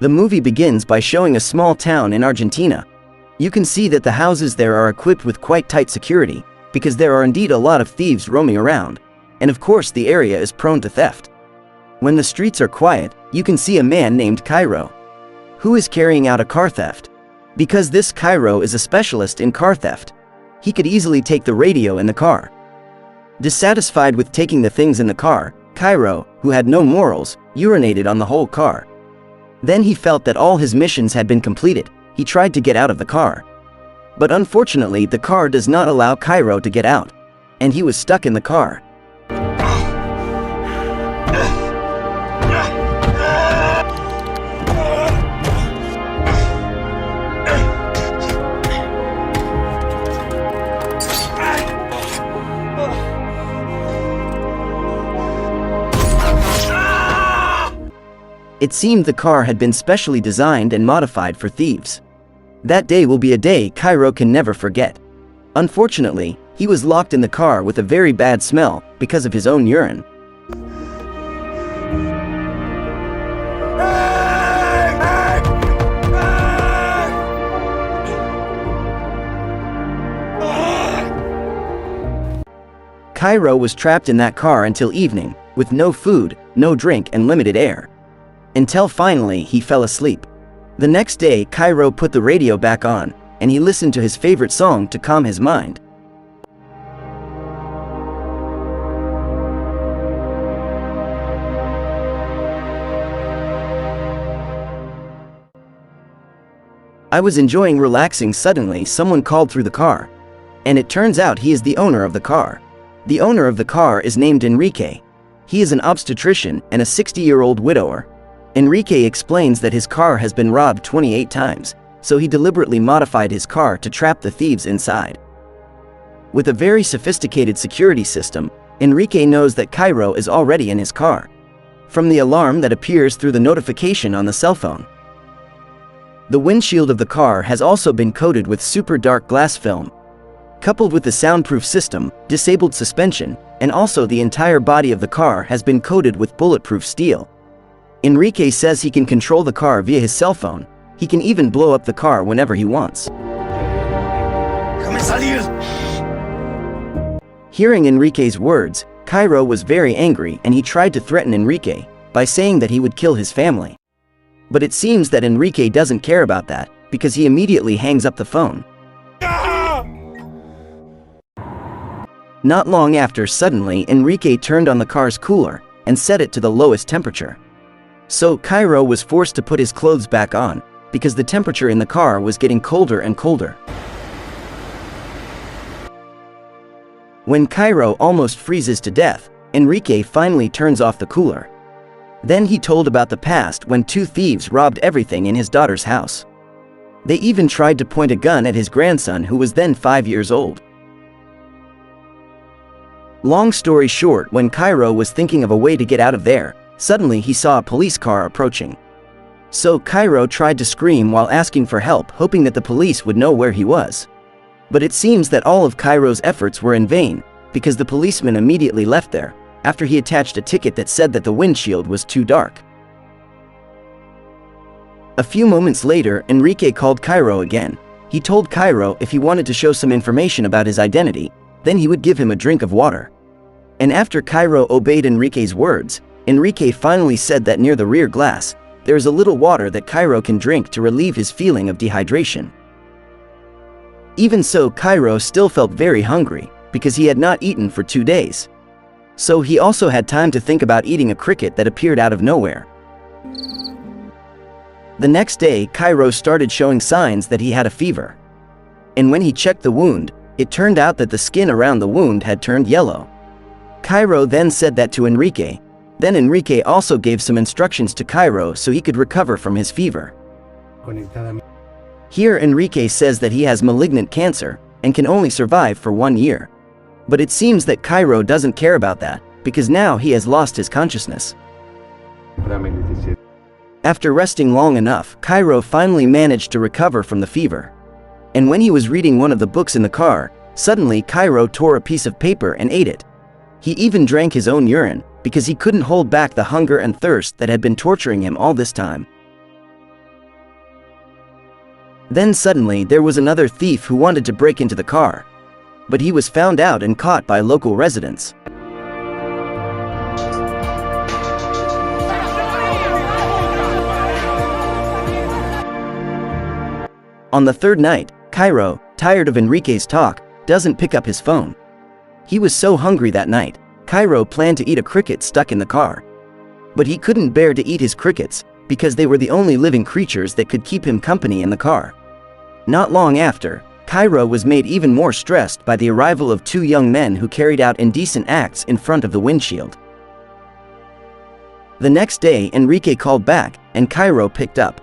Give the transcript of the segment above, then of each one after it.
The movie begins by showing a small town in Argentina. You can see that the houses there are equipped with quite tight security, because there are indeed a lot of thieves roaming around, and of course the area is prone to theft. When the streets are quiet, you can see a man named Cairo, who is carrying out a car theft. Because this Cairo is a specialist in car theft, he could easily take the radio in the car. Dissatisfied with taking the things in the car, Cairo, who had no morals, urinated on the whole car. Then he felt that all his missions had been completed. He tried to get out of the car. But unfortunately, the car does not allow Cairo to get out, and he was stuck in the car. It seemed the car had been specially designed and modified for thieves. That day will be a day Cairo can never forget. Unfortunately, he was locked in the car with a very bad smell because of his own urine. Cairo was trapped in that car until evening, with no food, no drink, and limited air. Until finally he fell asleep. The next day, Cairo put the radio back on, and he listened to his favorite song to calm his mind. I was enjoying relaxing. Suddenly someone called through the car. And it turns out he is the owner of the car. The owner of the car is named Enrique. He is an obstetrician and a 60-year-old widower. Enrique explains that his car has been robbed 28 times, so he deliberately modified his car to trap the thieves inside. With a very sophisticated security system, Enrique knows that Cairo is already in his car, from the alarm that appears through the notification on the cell phone. The windshield of the car has also been coated with super dark glass film, coupled with the soundproof system, disabled suspension, and also the entire body of the car has been coated with bulletproof steel. Enrique says he can control the car via his cell phone. He can even blow up the car whenever he wants. Hearing Enrique's words, Cairo was very angry and he tried to threaten Enrique by saying that he would kill his family. But it seems that Enrique doesn't care about that because he immediately hangs up the phone. Not long after, suddenly Enrique turned on the car's cooler and set it to the lowest temperature. So Cairo was forced to put his clothes back on, because the temperature in the car was getting colder and colder. When Cairo almost freezes to death, Enrique finally turns off the cooler. Then he told about the past when two thieves robbed everything in his daughter's house. They even tried to point a gun at his grandson, who was then 5 years old. Long story short, when Cairo was thinking of a way to get out of there, suddenly he saw a police car approaching. So Cairo tried to scream while asking for help, hoping that the police would know where he was. But it seems that all of Cairo's efforts were in vain, because the policeman immediately left there, after he attached a ticket that said that the windshield was too dark. A few moments later, Enrique called Cairo again. He told Cairo if he wanted to show some information about his identity, then he would give him a drink of water. And after Cairo obeyed Enrique's words, Enrique finally said that near the rear glass, there is a little water that Cairo can drink to relieve his feeling of dehydration. Even so, Cairo still felt very hungry, because he had not eaten for 2 days. So he also had time to think about eating a cricket that appeared out of nowhere. The next day, Cairo started showing signs that he had a fever. And when he checked the wound, it turned out that the skin around the wound had turned yellow. Cairo then said that to Enrique. Then Enrique also gave some instructions to Cairo so he could recover from his fever. Here Enrique says that he has malignant cancer and can only survive for 1 year. But it seems that Cairo doesn't care about that, because now he has lost his consciousness. After resting long enough, Cairo finally managed to recover from the fever. And when he was reading one of the books in the car, suddenly Cairo tore a piece of paper and ate it. He even drank his own urine, because he couldn't hold back the hunger and thirst that had been torturing him all this time. Then suddenly there was another thief who wanted to break into the car. But he was found out and caught by local residents. On the third night, Cairo, tired of Enrique's talk, doesn't pick up his phone. He was so hungry that night, Cairo planned to eat a cricket stuck in the car. But he couldn't bear to eat his crickets, because they were the only living creatures that could keep him company in the car. Not long after, Cairo was made even more stressed by the arrival of two young men who carried out indecent acts in front of the windshield. The next day, Enrique called back, and Cairo picked up.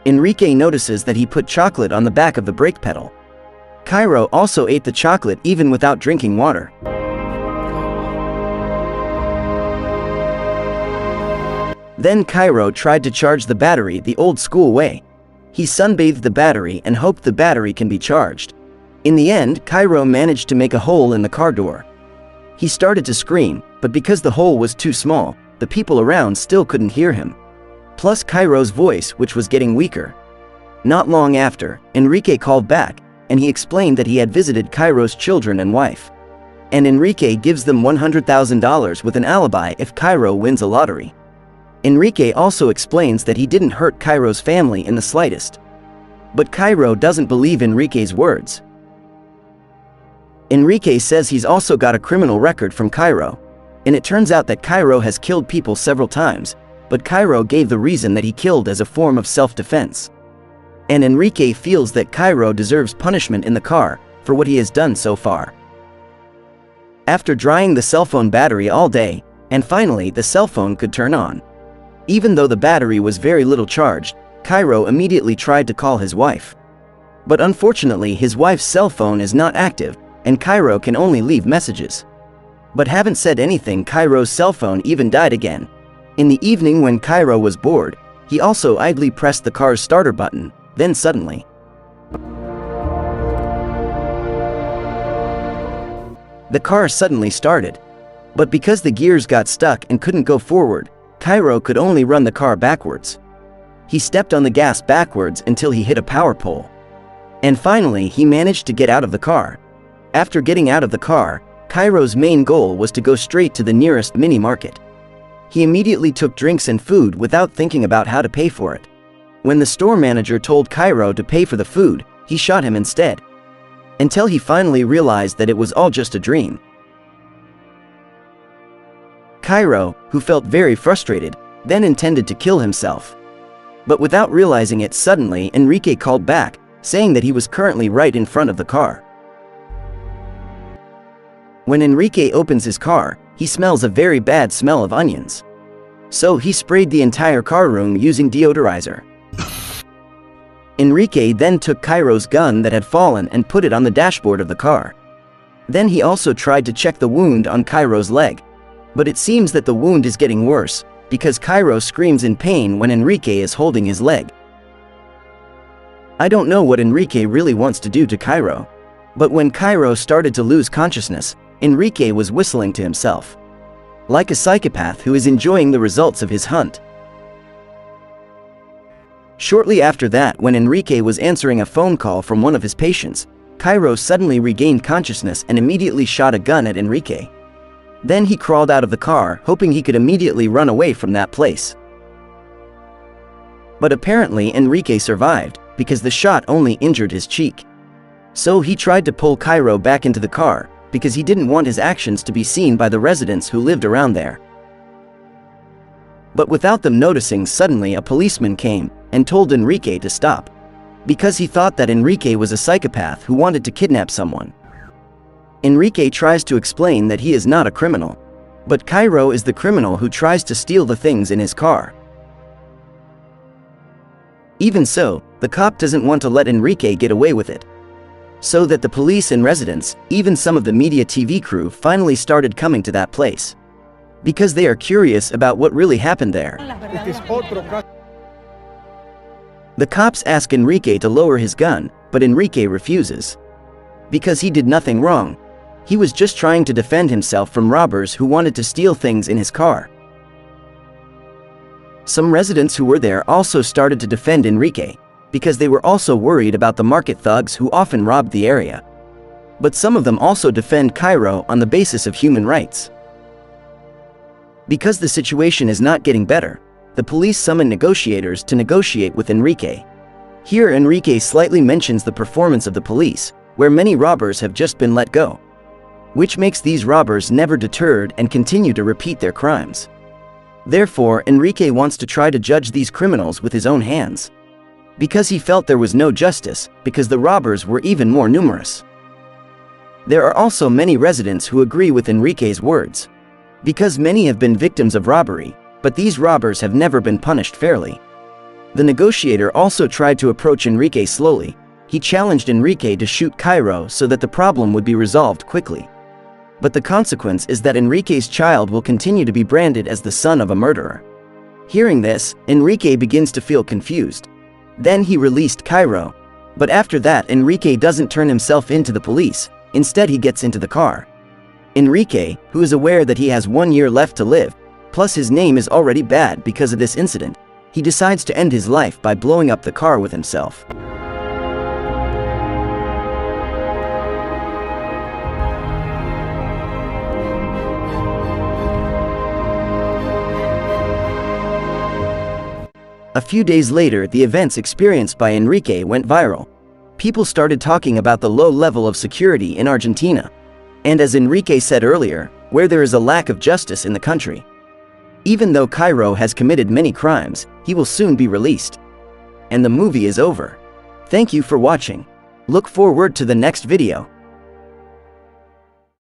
Enrique notices that he put chocolate on the back of the brake pedal. Cairo also ate the chocolate even without drinking water. Then Cairo tried to charge the battery the old school way. He sunbathed the battery and hoped the battery can be charged. In the end, Cairo managed to make a hole in the car door. He started to scream, but because the hole was too small, the people around still couldn't hear him. Plus Cairo's voice, which was getting weaker. Not long after, Enrique called back, and he explained that he had visited Cairo's children and wife. And Enrique gives them $100,000 with an alibi if Cairo wins a lottery. Enrique also explains that he didn't hurt Cairo's family in the slightest. But Cairo doesn't believe Enrique's words. Enrique says he's also got a criminal record from Cairo, and it turns out that Cairo has killed people several times, but Cairo gave the reason that he killed as a form of self-defense. And Enrique feels that Cairo deserves punishment in the car for what he has done so far. After drying the cell phone battery all day, and finally the cell phone could turn on. Even though the battery was very little charged, Cairo immediately tried to call his wife. But unfortunately his wife's cell phone is not active, and Cairo can only leave messages. But haven't said anything, Cairo's cell phone even died again. In the evening when Cairo was bored, he also idly pressed the car's starter button, then suddenly, the car suddenly started. But because the gears got stuck and couldn't go forward, Cairo could only run the car backwards. He stepped on the gas backwards until he hit a power pole. And finally he managed to get out of the car. After getting out of the car, Cairo's main goal was to go straight to the nearest mini market. He immediately took drinks and food without thinking about how to pay for it. When the store manager told Cairo to pay for the food, he shot him instead. Until he finally realized that it was all just a dream. Cairo, who felt very frustrated, then intended to kill himself. But without realizing it, suddenly Enrique called back, saying that he was currently right in front of the car. When Enrique opens his car, he smells a very bad smell of onions. So he sprayed the entire car room using deodorizer. Enrique then took Cairo's gun that had fallen and put it on the dashboard of the car. Then he also tried to check the wound on Cairo's leg. But it seems that the wound is getting worse, because Cairo screams in pain when Enrique is holding his leg. I don't know what Enrique really wants to do to Cairo. But when Cairo started to lose consciousness, Enrique was whistling to himself. Like a psychopath who is enjoying the results of his hunt. Shortly after that, when Enrique was answering a phone call from one of his patients, Cairo suddenly regained consciousness and immediately shot a gun at Enrique. Then he crawled out of the car, hoping he could immediately run away from that place. But apparently Enrique survived, because the shot only injured his cheek. So he tried to pull Cairo back into the car, because he didn't want his actions to be seen by the residents who lived around there. But without them noticing, suddenly a policeman came and told Enrique to stop, because he thought that Enrique was a psychopath who wanted to kidnap someone. Enrique tries to explain that he is not a criminal, but Cairo is the criminal who tries to steal the things in his car. Even so, the cop doesn't want to let Enrique get away with it. So that the police and residents, even some of the media TV crew, finally started coming to that place. Because they are curious about what really happened there. The cops ask Enrique to lower his gun, but Enrique refuses. Because he did nothing wrong. He was just trying to defend himself from robbers who wanted to steal things in his car. Some residents who were there also started to defend Enrique, because they were also worried about the market thugs who often robbed the area. But some of them also defend Cairo on the basis of human rights. Because the situation is not getting better, the police summon negotiators to negotiate with Enrique. Here Enrique slightly mentions the performance of the police, where many robbers have just been let go, which makes these robbers never deterred and continue to repeat their crimes. Therefore, Enrique wants to try to judge these criminals with his own hands, because he felt there was no justice, because the robbers were even more numerous. There are also many residents who agree with Enrique's words, because many have been victims of robbery, but these robbers have never been punished fairly. The negotiator also tried to approach Enrique slowly. He challenged Enrique to shoot Cairo so that the problem would be resolved quickly. But the consequence is that Enrique's child will continue to be branded as the son of a murderer. Hearing this, Enrique begins to feel confused. Then he released Cairo. But after that, Enrique doesn't turn himself into the police. Instead, he gets into the car. Enrique, who is aware that he has 1 year left to live, plus his name is already bad because of this incident, he decides to end his life by blowing up the car with himself. A few days later, the events experienced by Enrique went viral. People started talking about the low level of security in Argentina. And as Enrique said earlier, where there is a lack of justice in the country. Even though Cairo has committed many crimes, he will soon be released. And the movie is over. Thank you for watching. Look forward to the next video.